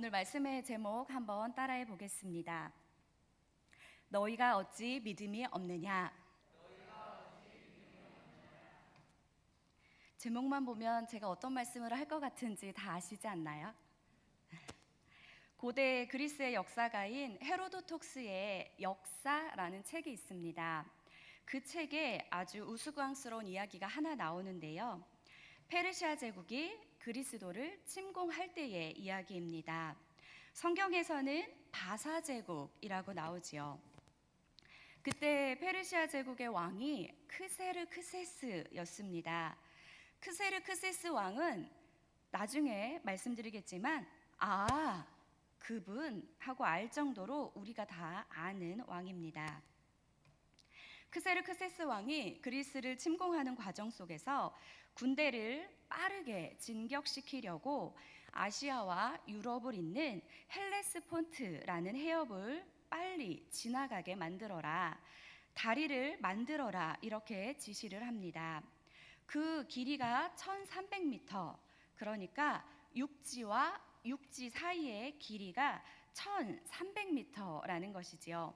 오늘 말씀의 제목 한번 따라해 보겠습니다. 너희가 어찌 믿음이 없느냐? 제목만 보면 제가 어떤 말씀을 할 것 같은지 다 아시지 않나요? 고대 그리스의 역사가인 헤로도톡스의 역사라는 책이 있습니다. 그 책에 아주 우스꽝스러운 이야기가 하나 나오는데요. 페르시아 제국이 그리스도를 침공할 때의 이야기입니다. 성경에서는 바사 제국이라고 나오지요. 그때 페르시아 제국의 왕이 크세르크세스였습니다. 크세르크세스 왕은 나중에 말씀드리겠지만 그분 하고 알 정도로 우리가 다 아는 왕입니다. 크세르크세스 왕이 그리스를 침공하는 과정 속에서 군대를 빠르게 진격시키려고 아시아와 유럽을 잇는 헬레스폰트라는 해협을 빨리 지나가게 만들어라, 다리를 만들어라 이렇게 지시를 합니다. 그 길이가 1300m, 그러니까 육지와 육지 사이의 길이가 1300m라는 것이지요.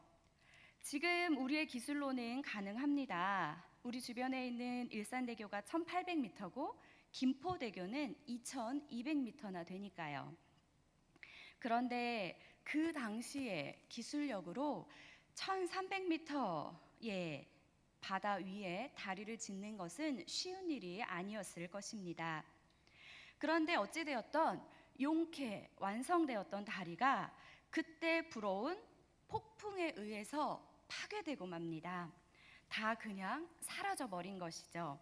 지금 우리의 기술로는 가능합니다. 우리 주변에 있는 일산대교가 1800m고 김포대교는 2200m나 되니까요. 그런데 그 당시에 기술력으로 1300m의 바다 위에 다리를 짓는 것은 쉬운 일이 아니었을 것입니다. 그런데 어찌되었던 용케 완성되었던 다리가 그때 불어온 폭풍에 의해서 파괴되고 맙니다. 다 그냥 사라져 버린 것이죠.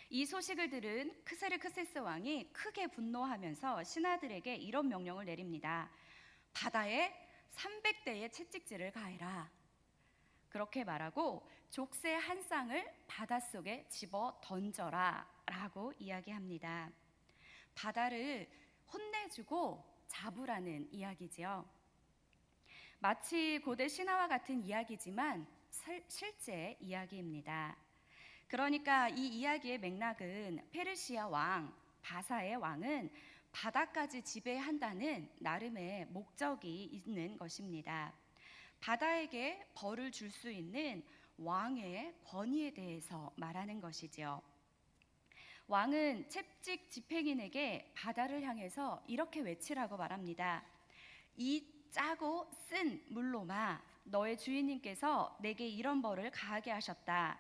이 소식을 들은 크세르크세스 왕이 크게 분노하면서 신하들에게 이런 명령을 내립니다. 바다에 300대의 채찍질을 가해라. 그렇게 말하고 족쇄 한 쌍을 바닷속에 집어 던져라 라고 이야기합니다. 바다를 혼내주고 잡으라는 이야기지요. 마치 고대 신화와 같은 이야기지만 실제 이야기입니다. 그러니까 이 이야기의 맥락은 페르시아 왕 바사의 왕은 바다까지 지배한다는 나름의 목적이 있는 것입니다. 바다에게 벌을 줄 수 있는 왕의 권위에 대해서 말하는 것이지요. 왕은 채찍 집행인에게 바다를 향해서 이렇게 외치라고 말합니다. 이 짜고 쓴 물로마, 너의 주인님께서 내게 이런 벌을 가하게 하셨다.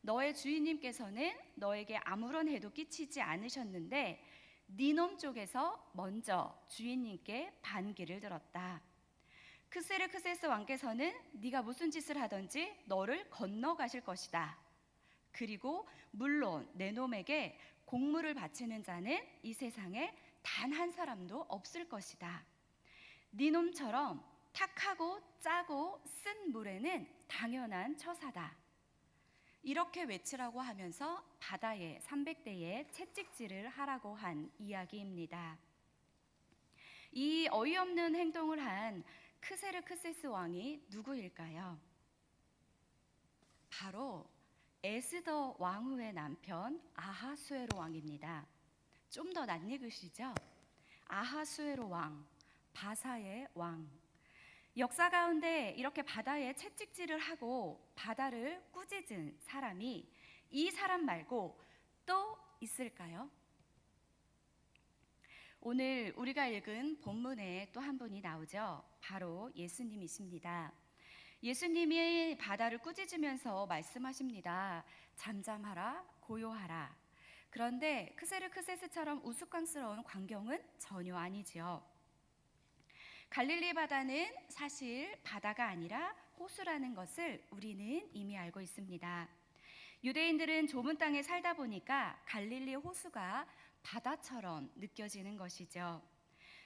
너의 주인님께서는 너에게 아무런 해도 끼치지 않으셨는데 니놈 쪽에서 먼저 주인님께 반기를 들었다. 크세르크세스 왕께서는 네가 무슨 짓을 하든지 너를 건너가실 것이다. 그리고 물론 내 놈에게 공물을 바치는 자는 이 세상에 단 한 사람도 없을 것이다. 네 놈처럼 탁하고 짜고 쓴 물에는 당연한 처사다. 이렇게 외치라고 하면서 바다에 300대의 채찍질을 하라고 한 이야기입니다. 이 어이없는 행동을 한 크세르크세스 왕이 누구일까요? 바로 에스더 왕후의 남편 아하수에로 왕입니다. 좀 더 낯익으시죠? 아하수에로 왕, 바사의 왕. 역사 가운데 이렇게 바다에 채찍질을 하고 바다를 꾸짖은 사람이 이 사람 말고 또 있을까요? 오늘 우리가 읽은 본문에 또 한 분이 나오죠. 바로 예수님이십니다. 예수님이 바다를 꾸짖으면서 말씀하십니다. 잠잠하라, 고요하라. 그런데 크세르크세스처럼 우스꽝스러운 광경은 전혀 아니지요. 갈릴리 바다는 사실 바다가 아니라 호수라는 것을 우리는 이미 알고 있습니다. 유대인들은 좁은 땅에 살다 보니까 갈릴리 호수가 바다처럼 느껴지는 것이죠.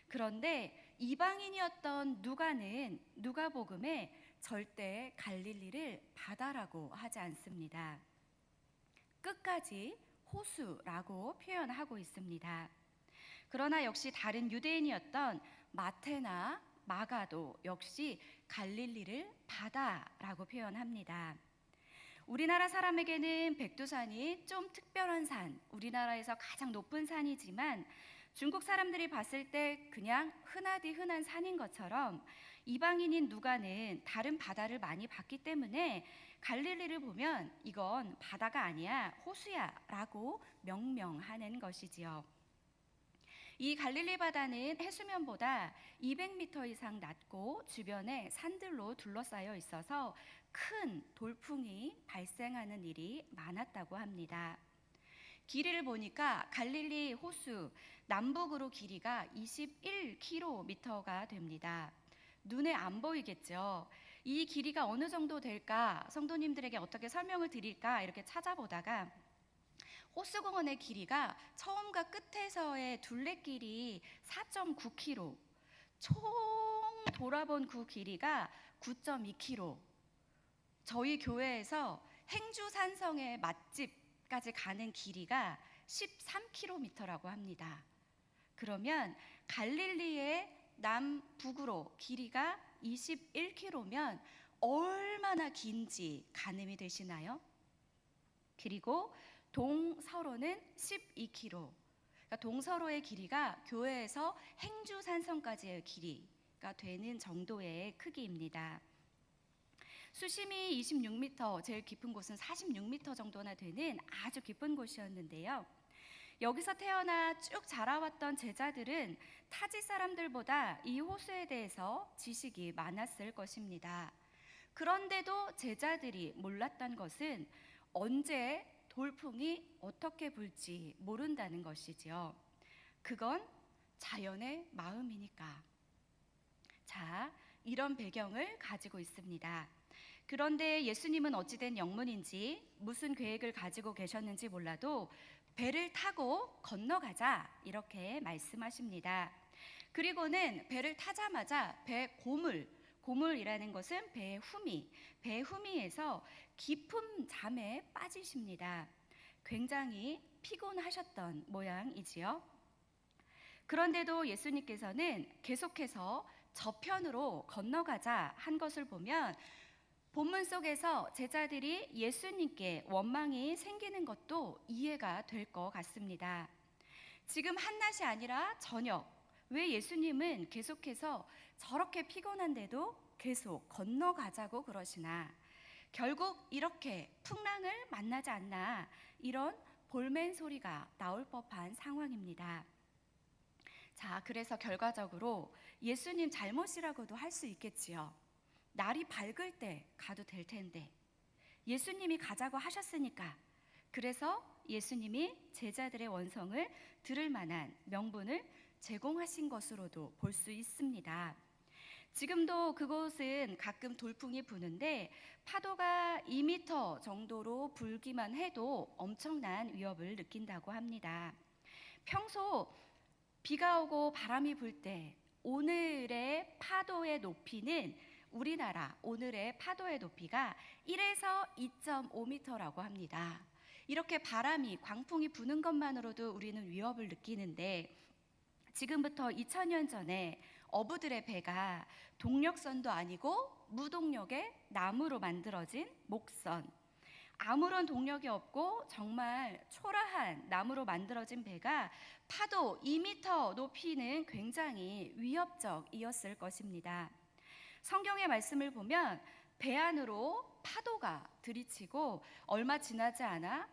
그런데 이방인이었던 누가는 누가복음에 절대 갈릴리를 바다라고 하지 않습니다. 끝까지 호수라고 표현하고 있습니다. 그러나 역시 다른 유대인이었던 마테나 마가도 역시 갈릴리를 바다라고 표현합니다. 우리나라 사람에게는 백두산이 좀 특별한 산, 우리나라에서 가장 높은 산이지만 중국 사람들이 봤을 때 그냥 흔하디 흔한 산인 것처럼 이방인인 누가는 다른 바다를 많이 봤기 때문에 갈릴리를 보면 이건 바다가 아니야, 호수야 라고 명명하는 것이지요. 이 갈릴리 바다는 해수면보다 200m 이상 낮고 주변에 산들로 둘러싸여 있어서 큰 돌풍이 발생하는 일이 많았다고 합니다. 길이를 보니까 갈릴리 호수 남북으로 길이가 21km가 됩니다. 눈에 안 보이겠죠. 이 길이가 어느 정도 될까? 성도님들에게 어떻게 설명을 드릴까? 이렇게 찾아보다가 호수공원의 길이가 처음과 끝에서의 둘레길이 4.9km, 총 돌아본 그 길이가 9.2km. 저희 교회에서 행주산성의 맛집까지 가는 길이가 13km라고 합니다. 그러면 갈릴리의 남북으로 길이가 21km면 얼마나 긴지 가늠이 되시나요? 그리고 동서로는 12km. 그러니까 동서로의 길이가 교회에서 행주산성까지의 길이가 되는 정도의 크기입니다. 수심이 26m, 제일 깊은 곳은 46m 정도나 되는 아주 깊은 곳이었는데요. 여기서 태어나 쭉 자라왔던 제자들은 타지 사람들보다 이 호수에 대해서 지식이 많았을 것입니다. 그런데도 제자들이 몰랐던 것은 언제 돌풍이 어떻게 불지 모른다는 것이지요. 그건 자연의 마음이니까. 자, 이런 배경을 가지고 있습니다. 그런데 예수님은 어찌된 영문인지 무슨 계획을 가지고 계셨는지 몰라도 배를 타고 건너가자 이렇게 말씀하십니다. 그리고는 배를 타자마자 배 고물이라는 것은 배의 후미에서 깊은 잠에 빠지십니다. 굉장히 피곤하셨던 모양이지요. 그런데도 예수님께서는 계속해서 저편으로 건너가자 한 것을 보면 본문 속에서 제자들이 예수님께 원망이 생기는 것도 이해가 될 것 같습니다. 지금 한낮이 아니라 저녁, 왜 예수님은 계속해서 저렇게 피곤한데도 계속 건너가자고 그러시나? 결국 이렇게 풍랑을 만나지 않나? 이런 볼멘 소리가 나올 법한 상황입니다. 자, 그래서 결과적으로 예수님 잘못이라고도 할 수 있겠지요. 날이 밝을 때 가도 될 텐데 예수님이 가자고 하셨으니까, 그래서 예수님이 제자들의 원성을 들을 만한 명분을 제공하신 것으로도 볼 수 있습니다. 지금도 그곳은 가끔 돌풍이 부는데 파도가 2m 정도로 불기만 해도 엄청난 위협을 느낀다고 합니다. 평소 비가 오고 바람이 불 때 오늘의 파도의 높이는 우리나라 오늘의 파도의 높이가 1에서 2.5m라고 합니다. 이렇게 바람이 광풍이 부는 것만으로도 우리는 위협을 느끼는데 지금부터 2000년 전에 어부들의 배가 동력선도 아니고 무동력의 나무로 만들어진 목선, 아무런 동력이 없고 정말 초라한 나무로 만들어진 배가 파도 2m 높이는 굉장히 위협적이었을 것입니다. 성경의 말씀을 보면 배 안으로 파도가 들이치고 얼마 지나지 않아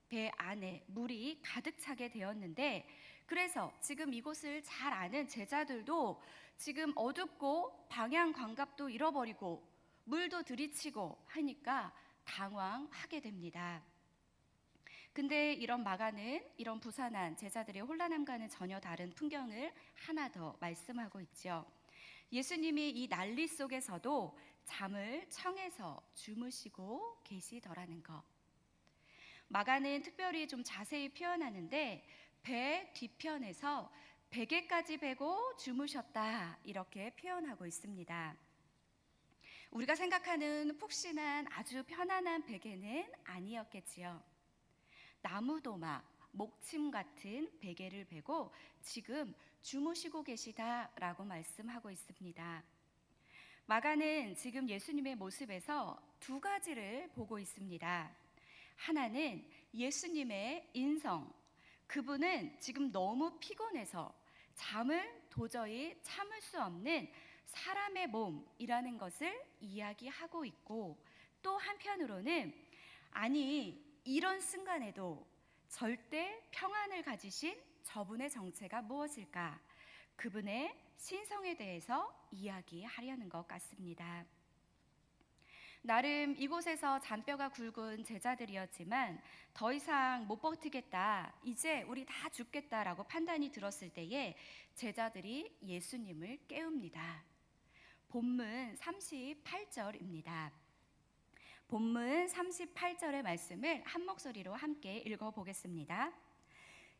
배 안에 물이 가득 차게 되었는데, 그래서 지금 이곳을 잘 아는 제자들도 지금 어둡고 방향 감각도 잃어버리고 물도 들이치고 하니까 당황하게 됩니다. 근데 이런 마가는 이런 부산한 제자들의 혼란함과는 전혀 다른 풍경을 하나 더 말씀하고 있죠. 예수님이 이 난리 속에서도 잠을 청해서 주무시고 계시더라는 것. 마가는 특별히 좀 자세히 표현하는데 배 뒤편에서 베개까지 베고 주무셨다 이렇게 표현하고 있습니다. 우리가 생각하는 푹신한 아주 편안한 베개는 아니었겠지요. 나무도막, 목침 같은 베개를 베고 지금 주무시고 계시다라고 말씀하고 있습니다. 마가는 지금 예수님의 모습에서 두 가지를 보고 있습니다. 하나는 예수님의 인성. 그분은 지금 너무 피곤해서 잠을 도저히 참을 수 없는 사람의 몸이라는 것을 이야기하고 있고, 또 한편으로는 아니 이런 순간에도 절대 평안을 가지신 저분의 정체가 무엇일까? 그분의 신성에 대해서 이야기하려는 것 같습니다. 나름 이곳에서 잔뼈가 굵은 제자들이었지만 더 이상 못 버티겠다, 이제 우리 다 죽겠다라고 판단이 들었을 때에 제자들이 예수님을 깨웁니다. 본문 38절입니다. 본문 38절의 말씀을 한 목소리로 함께 읽어보겠습니다.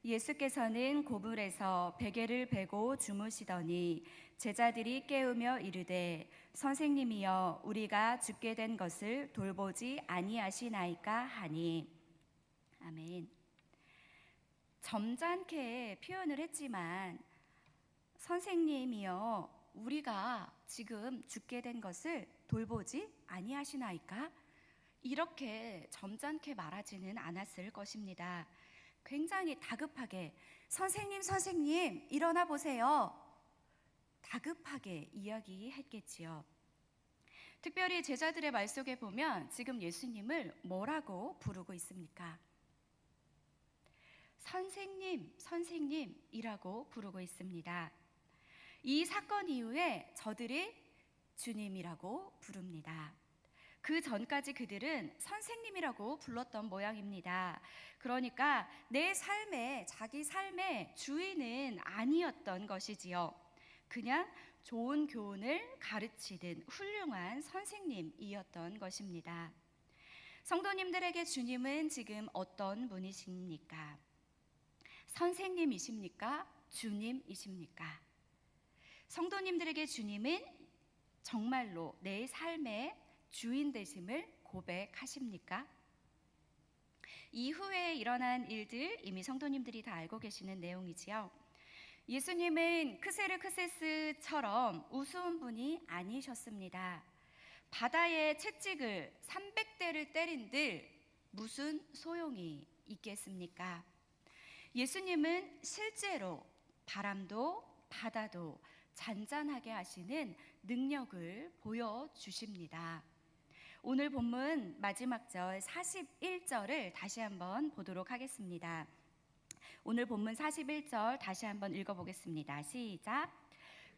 예수께서는 고물에서 베개를 베고 주무시더니 제자들이 깨우며 이르되 선생님이여 우리가 죽게 된 것을 돌보지 아니하시나이까 하니. 아멘. 점잖게 표현을 했지만 선생님이여 우리가 지금 죽게 된 것을 돌보지 아니하시나이까? 이렇게 점잖게 말하지는 않았을 것입니다. 굉장히 다급하게 선생님 선생님 일어나 보세요, 다급하게 이야기했겠지요. 특별히 제자들의 말 속에 보면 지금 예수님을 뭐라고 부르고 있습니까? 선생님 선생님이라고 부르고 있습니다. 이 사건 이후에 저들이 주님이라고 부릅니다. 그 전까지 그들은 선생님이라고 불렀던 모양입니다. 그러니까 내 삶의, 자기 삶의 주인은 아니었던 것이지요. 그냥 좋은 교훈을 가르치는 훌륭한 선생님이었던 것입니다. 성도님들에게 주님은 지금 어떤 분이십니까? 선생님이십니까? 주님이십니까? 성도님들에게 주님은 정말로 내 삶의 주인 되심을 고백하십니까? 이후에 일어난 일들 이미 성도님들이 다 알고 계시는 내용이지요. 예수님은 크세르크세스처럼 우스운 분이 아니셨습니다. 바다의 채찍을 300대를 때린들 무슨 소용이 있겠습니까? 예수님은 실제로 바람도 바다도 잔잔하게 하시는 능력을 보여주십니다. 오늘 본문 마지막 절 41절을 다시 한번 보도록 하겠습니다. 오늘 본문 41절 다시 한번 읽어보겠습니다. 시작.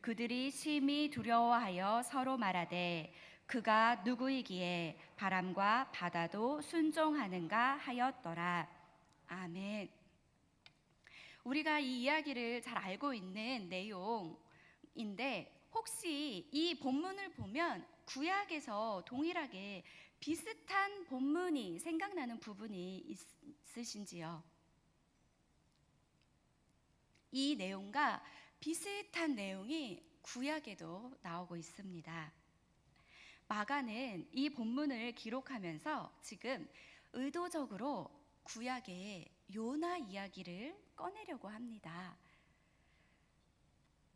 그들이 심히 두려워하여 서로 말하되 그가 누구이기에 바람과 바다도 순종하는가 하였더라. 아멘. 우리가 이 이야기를 잘 알고 있는 내용인데 혹시 이 본문을 보면 구약에서 동일하게 비슷한 본문이 생각나는 부분이 있으신지요? 이 내용과 비슷한 내용이 구약에도 나오고 있습니다. 마가는 이 본문을 기록하면서 지금 의도적으로 구약의 요나 이야기를 꺼내려고 합니다.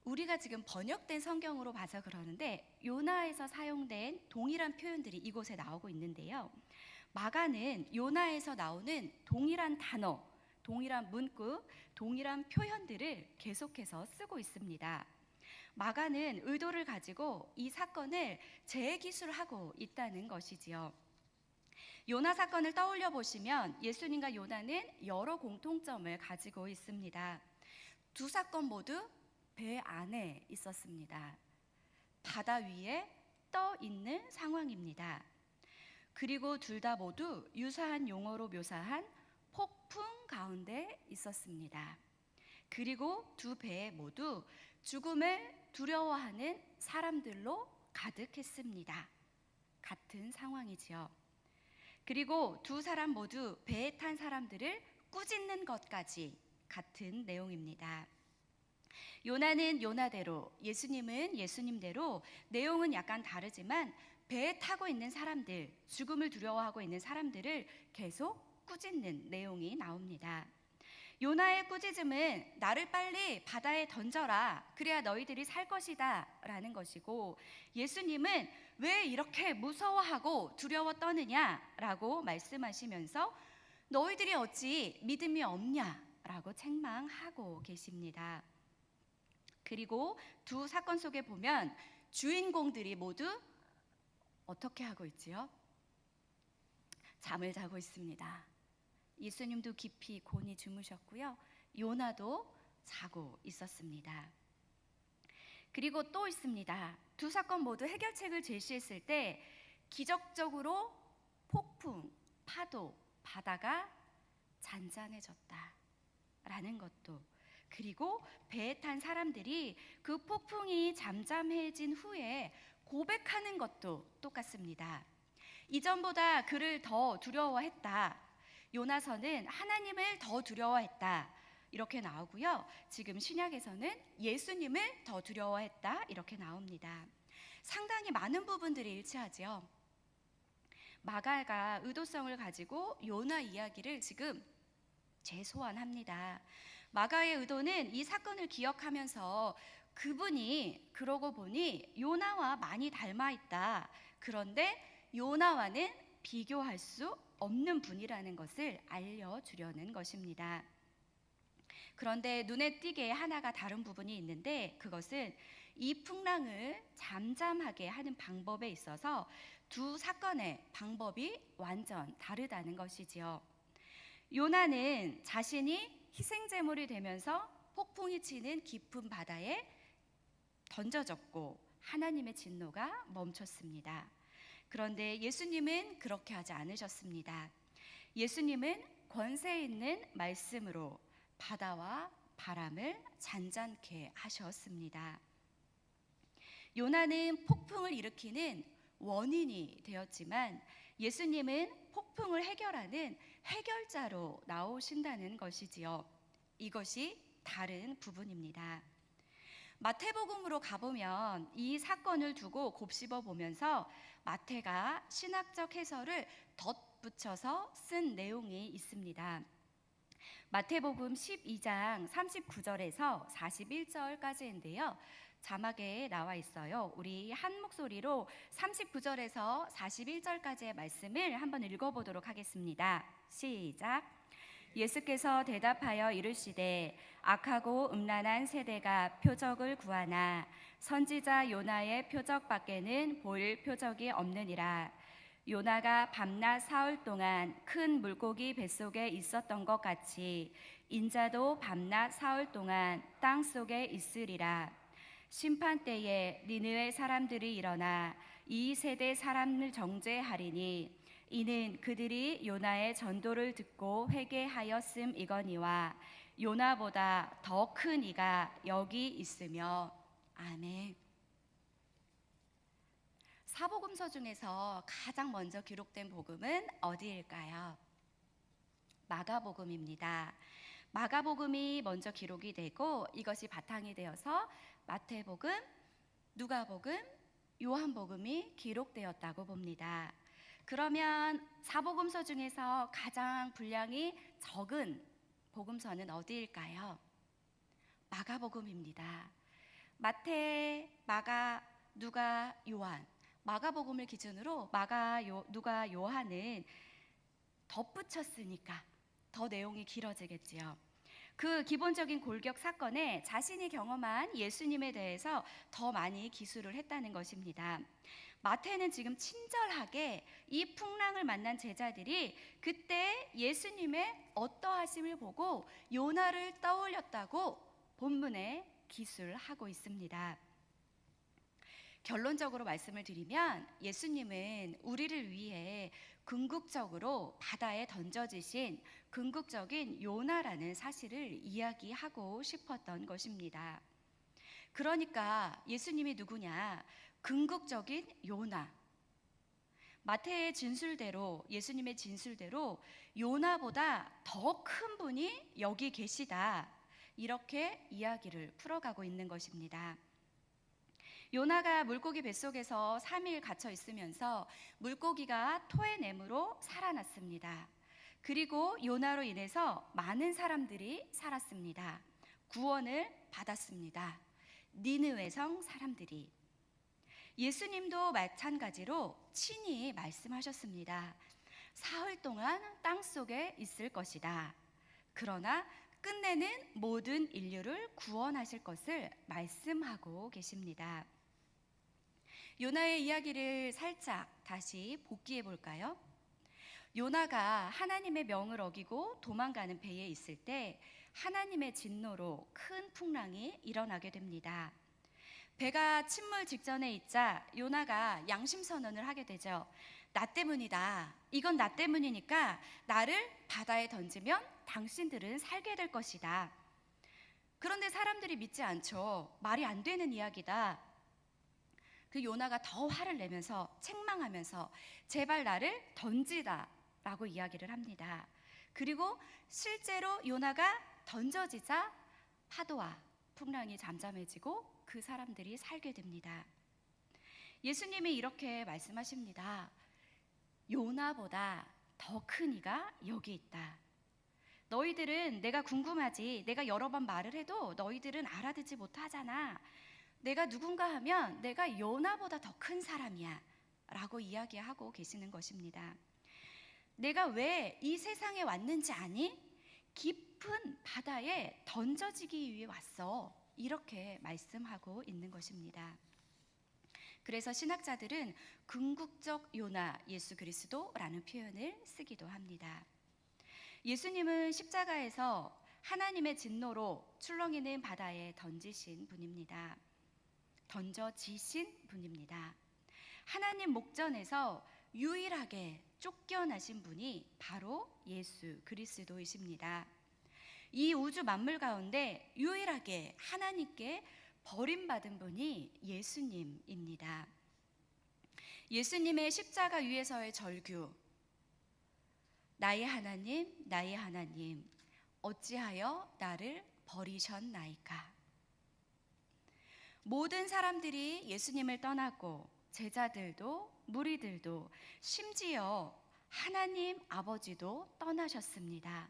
우리가 지금 번역된 성경으로 봐서 그러는데 요나에서 사용된 동일한 표현들이 이곳에 나오고 있는데요. 마가는 요나에서 나오는 동일한 단어, 동일한 문구, 동일한 표현들을 계속해서 쓰고 있습니다. 마가는 의도를 가지고 이 사건을 재기술하고 있다는 것이지요. 요나 사건을 떠올려 보시면 예수님과 요나는 여러 공통점을 가지고 있습니다. 두 사건 모두 배 안에 있었습니다. 바다 위에 떠 있는 상황입니다. 그리고 둘 다 모두 유사한 용어로 묘사한 폭풍 가운데 있었습니다. 그리고 두 배 모두 죽음을 두려워하는 사람들로 가득했습니다. 같은 상황이지요. 그리고 두 사람 모두 배에 탄 사람들을 꾸짖는 것까지 같은 내용입니다. 요나는 요나대로, 예수님은 예수님대로 내용은 약간 다르지만 배에 타고 있는 사람들, 죽음을 두려워하고 있는 사람들을 계속 꾸짖는 내용이 나옵니다. 요나의 꾸짖음은 나를 빨리 바다에 던져라. 그래야 너희들이 살 것이다. 라는 것이고, 예수님은 왜 이렇게 무서워하고 두려워 떠느냐? 라고 말씀하시면서 너희들이 어찌 믿음이 없냐? 라고 책망하고 계십니다. 그리고 두 사건 속에 보면 주인공들이 모두 어떻게 하고 있지요? 잠을 자고 있습니다. 예수님도 깊이 곤히 주무셨고요. 요나도 자고 있었습니다. 그리고 또 있습니다. 두 사건 모두 해결책을 제시했을 때 기적적으로 폭풍, 파도, 바다가 잔잔해졌다라는 것도, 그리고 배에 탄 사람들이 그 폭풍이 잠잠해진 후에 고백하는 것도 똑같습니다. 이전보다 그를 더 두려워했다. 요나서는 하나님을 더 두려워했다. 이렇게 나오고요. 지금 신약에서는 예수님을 더 두려워했다. 이렇게 나옵니다. 상당히 많은 부분들이 일치하죠. 마가가 의도성을 가지고 요나 이야기를 지금 재소환합니다. 마가의 의도는 이 사건을 기억하면서 그분이 그러고 보니 요나와 많이 닮아 있다. 그런데 요나와는 비교할 수 없는 분이라는 것을 알려주려는 것입니다. 그런데 눈에 띄게 하나가 다른 부분이 있는데, 그것은 이 풍랑을 잠잠하게 하는 방법에 있어서 두 사건의 방법이 완전 다르다는 것이지요. 요나는 자신이 희생제물이 되면서 폭풍이 치는 깊은 바다에 던져졌고 하나님의 진노가 멈췄습니다. 그런데 예수님은 그렇게 하지 않으셨습니다. 예수님은 권세 있는 말씀으로 바다와 바람을 잔잔케 하셨습니다. 요나는 폭풍을 일으키는 원인이 되었지만 예수님은 폭풍을 해결하는 해결자로 나오신다는 것이지요. 이것이 다른 부분입니다. 마태복음으로 가보면 이 사건을 두고 곱씹어 보면서 마태가 신학적 해설을 덧붙여서 쓴 내용이 있습니다. 마태복음 12장 39절에서 41절까지인데요. 자막에 나와 있어요. 우리 한 목소리로 39절에서 41절까지의 말씀을 한번 읽어보도록 하겠습니다. 시작. 예수께서 대답하여 이르시되 악하고 음란한 세대가 표적을 구하나 선지자 요나의 표적밖에는 보일 표적이 없느니라. 요나가 밤낮 사흘 동안 큰 물고기 뱃속에 있었던 것 같이 인자도 밤낮 사흘 동안 땅 속에 있으리라. 심판 때에 니느웨 사람들이 일어나 이 세대 사람을 정죄하리니 이는 그들이 요나의 전도를 듣고 회개하였음이거니와 요나보다 더 큰 이가 여기 있으며. 아멘. 사복음서 중에서 가장 먼저 기록된 복음은 어디일까요? 마가복음입니다. 마가복음이 먼저 기록이 되고 이것이 바탕이 되어서 마태복음, 누가복음, 요한복음이 기록되었다고 봅니다. 그러면 사복음서 중에서 가장 분량이 적은 복음서는 어디일까요? 마가복음입니다. 마태, 마가, 누가, 요한. 마가복음을 기준으로 마가, 누가, 요한은 덧붙였으니까 더 내용이 길어지겠지요. 그 기본적인 골격 사건에 자신이 경험한 예수님에 대해서 더 많이 기술을 했다는 것입니다. 마태는 지금 친절하게 이 풍랑을 만난 제자들이 그때 예수님의 어떠하심을 보고 요나를 떠올렸다고 본문에 기술하고 있습니다. 결론적으로 말씀을 드리면 예수님은 우리를 위해 궁극적으로 바다에 던져지신 궁극적인 요나라는 사실을 이야기하고 싶었던 것입니다. 그러니까 예수님이 누구냐? 궁극적인 요나. 마태의 진술대로, 예수님의 진술대로 요나보다 더 큰 분이 여기 계시다. 이렇게 이야기를 풀어가고 있는 것입니다. 요나가 물고기 뱃속에서 3일 갇혀 있으면서 물고기가 토해냄으로 살아났습니다. 그리고 요나로 인해서 많은 사람들이 살았습니다. 구원을 받았습니다. 니느웨 성 사람들이. 예수님도 마찬가지로 친히 말씀하셨습니다. 사흘 동안 땅 속에 있을 것이다. 그러나 끝내는 모든 인류를 구원하실 것을 말씀하고 계십니다. 요나의 이야기를 살짝 다시 복기해 볼까요? 요나가 하나님의 명을 어기고 도망가는 배에 있을 때 하나님의 진노로 큰 풍랑이 일어나게 됩니다. 배가 침몰 직전에 있자 요나가 양심 선언을 하게 되죠. 나 때문이다. 이건 나 때문이니까 나를 바다에 던지면 당신들은 살게 될 것이다. 그런데 사람들이 믿지 않죠. 말이 안 되는 이야기다. 그 요나가 더 화를 내면서 책망하면서 제발 나를 던지다 라고 이야기를 합니다. 그리고 실제로 요나가 던져지자 파도와 풍랑이 잠잠해지고 그 사람들이 살게 됩니다. 예수님이 이렇게 말씀하십니다. 요나보다 더 큰 이가 여기 있다. 너희들은 내가 궁금하지. 내가 여러 번 말을 해도 너희들은 알아듣지 못하잖아. 내가 누군가 하면 내가 요나보다 더 큰 사람이야 라고 이야기하고 계시는 것입니다. 내가 왜 이 세상에 왔는지 아니? 깊은 바다에 던져지기 위해 왔어. 이렇게 말씀하고 있는 것입니다. 그래서 신학자들은 궁극적 요나 예수 그리스도라는 표현을 쓰기도 합니다. 예수님은 십자가에서 하나님의 진노로 출렁이는 바다에 던져지신 분입니다. 하나님 목전에서 유일하게 쫓겨나신 분이 바로 예수 그리스도이십니다. 이 우주 만물 가운데 유일하게 하나님께 버림받은 분이 예수님입니다. 예수님의 십자가 위에서의 절규, 나의 하나님, 어찌하여 나를 버리셨나이까. 모든 사람들이 예수님을 떠났고 제자들도 무리들도 심지어 하나님 아버지도 떠나셨습니다.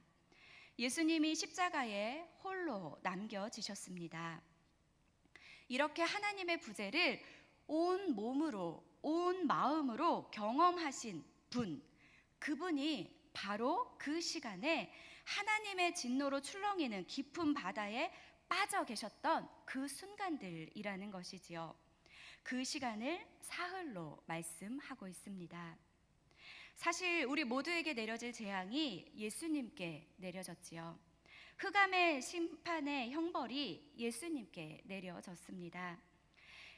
예수님이 십자가에 홀로 남겨지셨습니다. 이렇게 하나님의 부재를 온 몸으로, 온 마음으로 경험하신 분, 그분이 바로 그 시간에 하나님의 진노로 출렁이는 깊은 바다에 빠져 계셨던 그 순간들이라는 것이지요. 그 시간을 사흘로 말씀하고 있습니다. 사실 우리 모두에게 내려질 재앙이 예수님께 내려졌지요. 흑암의 심판의 형벌이 예수님께 내려졌습니다.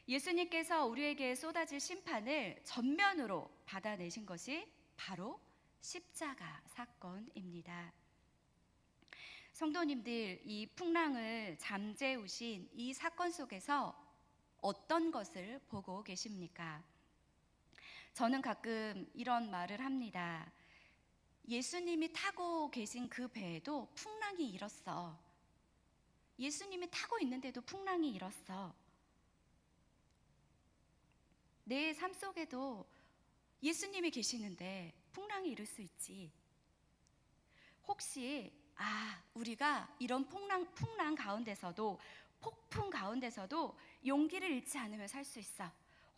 예수님께서 우리에게 쏟아질 심판을 전면으로 받아내신 것이 바로 십자가 사건입니다. 성도님들, 이 풍랑을 잠재우신 이 사건 속에서 어떤 것을 보고 계십니까? 저는 가끔 이런 말을 합니다. 예수님이 타고 계신 그 배에도 풍랑이 일었어. 예수님이 타고 있는데도 풍랑이 일었어. 내 삶 속에도 예수님이 계시는데 풍랑이 일을 수 있지. 혹시 우리가 이런 풍랑 가운데서도, 폭풍 가운데서도 용기를 잃지 않으면 살 수 있어.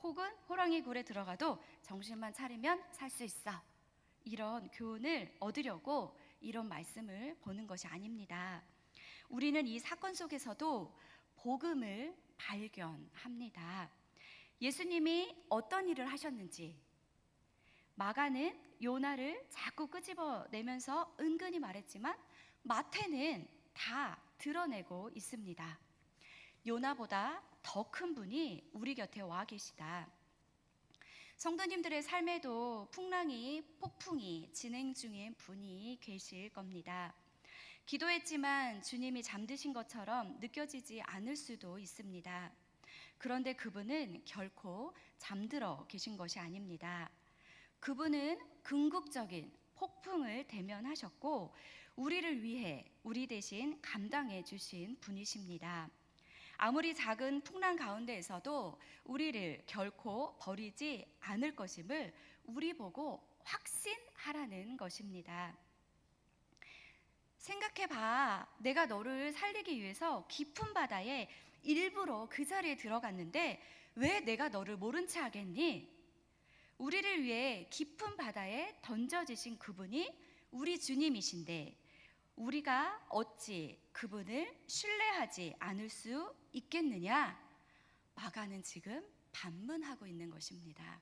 혹은 호랑이 굴에 들어가도 정신만 차리면 살 수 있어. 이런 교훈을 얻으려고 이런 말씀을 보는 것이 아닙니다. 우리는 이 사건 속에서도 복음을 발견합니다. 예수님이 어떤 일을 하셨는지, 마가는 요나를 자꾸 끄집어내면서 은근히 말했지만 마태는 다 드러내고 있습니다. 요나보다 더 큰 분이 우리 곁에 와 계시다. 성도님들의 삶에도 폭풍이 진행 중인 분이 계실 겁니다. 기도했지만 주님이 잠드신 것처럼 느껴지지 않을 수도 있습니다. 그런데 그분은 결코 잠들어 계신 것이 아닙니다. 그분은 궁극적인 폭풍을 대면하셨고 우리를 위해 우리 대신 감당해 주신 분이십니다. 아무리 작은 풍랑 가운데에서도 우리를 결코 버리지 않을 것임을 우리 보고 확신하라는 것입니다. 생각해봐. 내가 너를 살리기 위해서 깊은 바다에 일부러 그 자리에 들어갔는데 왜 내가 너를 모른 체 하겠니? 우리를 위해 깊은 바다에 던져지신 그분이 우리 주님이신데 우리가 어찌 그분을 신뢰하지 않을 수 있겠느냐? 마가는 지금 반문하고 있는 것입니다.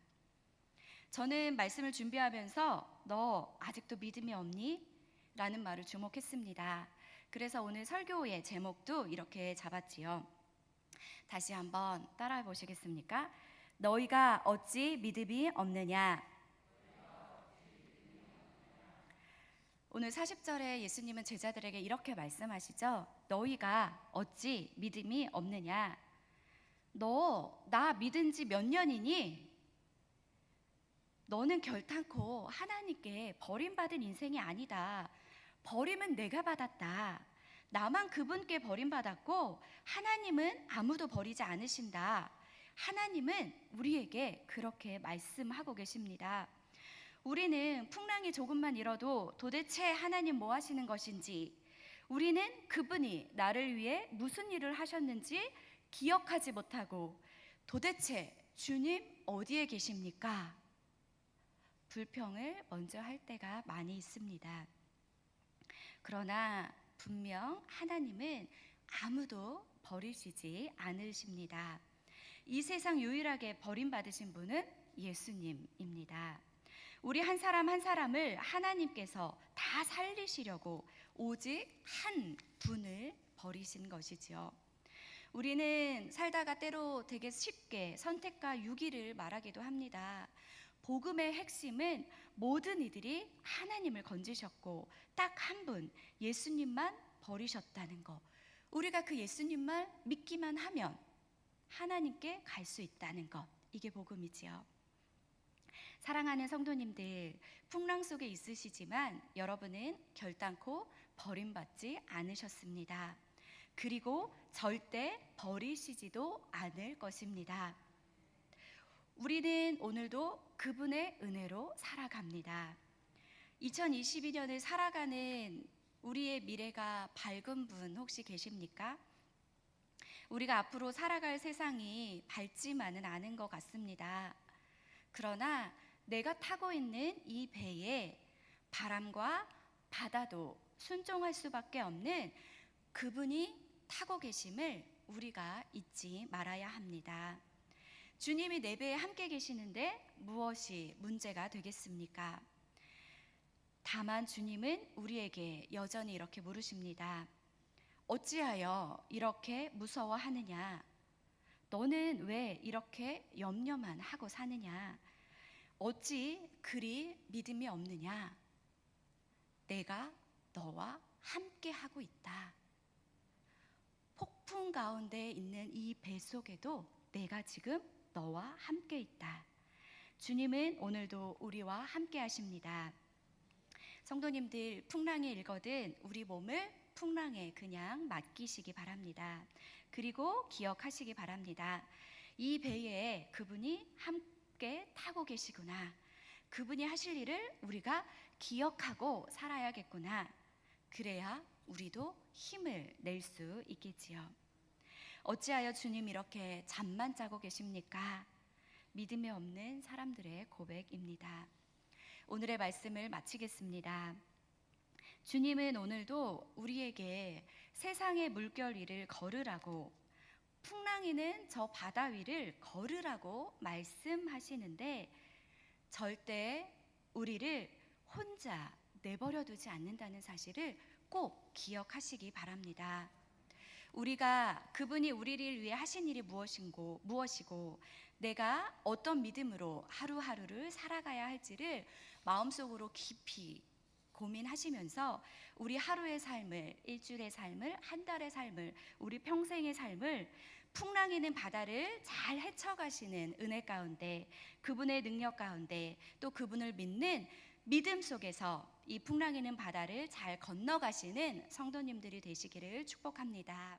저는 말씀을 준비하면서 너 아직도 믿음이 없니? 라는 말을 주목했습니다. 그래서 오늘 설교의 제목도 이렇게 잡았지요. 다시 한번 따라해 보시겠습니까? 너희가 어찌 믿음이 없느냐? 오늘 40절에 예수님은 제자들에게 이렇게 말씀하시죠. 너희가 어찌 믿음이 없느냐? 너 나 믿은 지 몇 년이니? 너는 결탄코 하나님께 버림받은 인생이 아니다. 버림은 내가 받았다. 나만 그분께 버림받았고 하나님은 아무도 버리지 않으신다. 하나님은 우리에게 그렇게 말씀하고 계십니다. 우리는 풍랑이 조금만 일어도 도대체 하나님 뭐 하시는 것인지, 우리는 그분이 나를 위해 무슨 일을 하셨는지 기억하지 못하고 도대체 주님 어디에 계십니까? 불평을 먼저 할 때가 많이 있습니다. 그러나 분명 하나님은 아무도 버리시지 않으십니다. 이 세상 유일하게 버림받으신 분은 예수님입니다. 우리 한 사람 한 사람을 하나님께서 다 살리시려고 오직 한 분을 버리신 것이지요. 우리는 살다가 때로 되게 쉽게 선택과 유기를 말하기도 합니다. 복음의 핵심은 모든 이들이 하나님을 건지셨고 딱 한 분 예수님만 버리셨다는 것. 우리가 그 예수님만 믿기만 하면 하나님께 갈 수 있다는 것. 이게 복음이지요. 사랑하는 성도님들, 풍랑 속에 있으시지만 여러분은 결단코 버림받지 않으셨습니다. 그리고 절대 버리시지도 않을 것입니다. 우리는 오늘도 그분의 은혜로 살아갑니다. 2022년을 살아가는 우리의 미래가 밝은 분 혹시 계십니까? 우리가 앞으로 살아갈 세상이 밝지만은 않은 것 같습니다. 그러나 내가 타고 있는 이 배에 바람과 바다도 순종할 수밖에 없는 그분이 타고 계심을 우리가 잊지 말아야 합니다. 주님이 내 배에 함께 계시는데 무엇이 문제가 되겠습니까? 다만 주님은 우리에게 여전히 이렇게 물으십니다. 어찌하여 이렇게 무서워하느냐? 너는 왜 이렇게 염려만 하고 사느냐? 어찌 그리 믿음이 없느냐? 내가 너와 함께 하고 있다. 폭풍 가운데 있는 이 배 속에도 내가 지금 너와 함께 있다. 주님은 오늘도 우리와 함께 하십니다. 성도님들, 풍랑이 일거든 우리 몸을 풍랑에 그냥 맡기시기 바랍니다. 그리고 기억하시기 바랍니다. 이 배에 그분이 함께 타고 계시구나. 그분이 하실 일을 우리가 기억하고 살아야겠구나. 그래야 우리도 힘을 낼 수 있겠지요. 어찌하여 주님 이렇게 잠만 자고 계십니까? 믿음이 없는 사람들의 고백입니다. 오늘의 말씀을 마치겠습니다. 주님은 오늘도 우리에게 세상의 물결 위를 걸으라고, 풍랑이는 저 바다 위를 걸으라고 말씀하시는데 절대 우리를 혼자 내버려 두지 않는다는 사실을 꼭 기억하시기 바랍니다. 우리가 그분이 우리를 위해 하신 일이 무엇이고 내가 어떤 믿음으로 하루하루를 살아가야 할지를 마음속으로 깊이 고민하시면서 우리 하루의 삶을, 일주일의 삶을, 한 달의 삶을, 우리 평생의 삶을 풍랑이는 바다를 잘 헤쳐가시는 은혜 가운데, 그분의 능력 가운데, 또 그분을 믿는 믿음 속에서 이 풍랑이는 바다를 잘 건너가시는 성도님들이 되시기를 축복합니다.